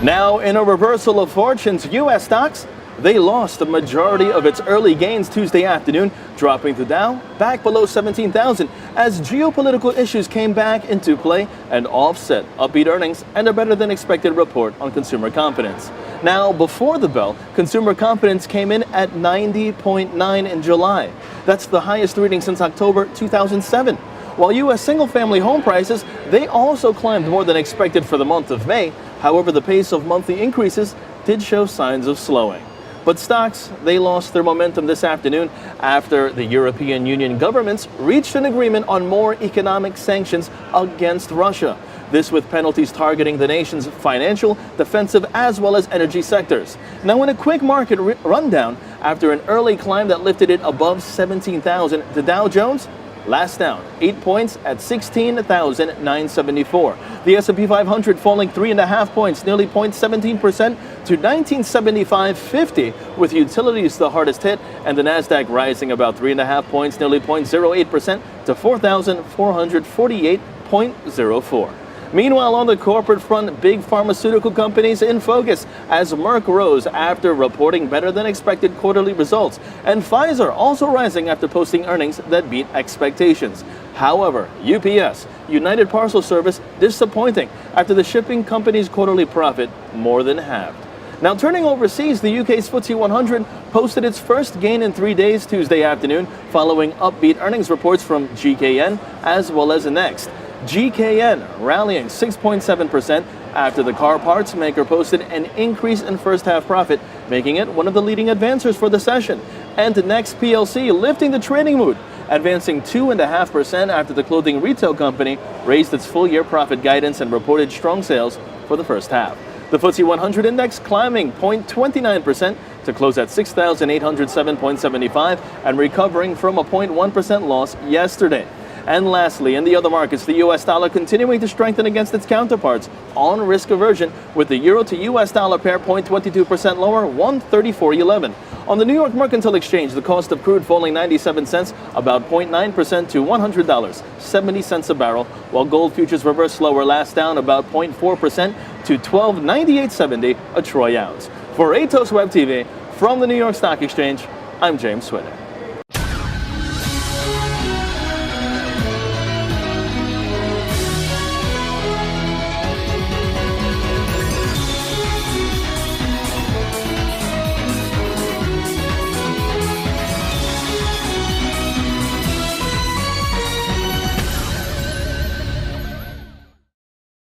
Now, in a reversal of fortunes, U.S. stocks, they lost the majority of its early gains Tuesday afternoon, dropping the Dow back below 17,000 as geopolitical issues came back into play and offset upbeat earnings and a better than expected report on consumer confidence. Now, before the bell, consumer confidence came in at 90.9 in July. That's the highest reading since October 2007. While U.S. single-family home prices, they also climbed more than expected for the month of May. However, the pace of monthly increases did show signs of slowing. But stocks, they lost their momentum this afternoon after the European Union governments reached an agreement on more economic sanctions against Russia. This with penalties targeting the nation's financial, defensive, as well as energy sectors. Now, in a quick market rundown, after an early climb that lifted it above 17,000, the Dow Jones last down 8 points at 16,974. The S&P 500 falling 3.5 points, nearly 0.17% to 1975.50, with utilities the hardest hit, and the Nasdaq rising about 3.5 points, nearly 0.08% to 4,448.04. Meanwhile, on the corporate front, big pharmaceutical companies in focus as Merck rose after reporting better than expected quarterly results, and Pfizer also rising after posting earnings that beat expectations. However, UPS, United Parcel Service, disappointing after the shipping company's quarterly profit more than halved. Now, turning overseas, the UK's FTSE 100 posted its first gain in 3 days Tuesday afternoon following upbeat earnings reports from GKN as well as Next. GKN rallying 6.7% after the car parts maker posted an increase in first-half profit, making it one of the leading advancers for the session. And Next PLC lifting the trading mood, advancing 2.5% after the clothing retail company raised its full-year profit guidance and reported strong sales for the first half. The FTSE 100 index climbing 0.29% to close at 6,807.75 and recovering from a 0.1% loss yesterday. And lastly, in the other markets, the U.S. dollar continuing to strengthen against its counterparts on risk aversion, with the euro to U.S. dollar pair 0.22% lower, 134.11. On the New York Mercantile Exchange, the cost of crude falling 97 cents, about 0.9% to $100, 70 cents a barrel, while gold futures reversed lower, last down about 0.4% to $12.9870 a troy ounce. For AETOS WebTV, from the New York Stock Exchange, I'm James Switter.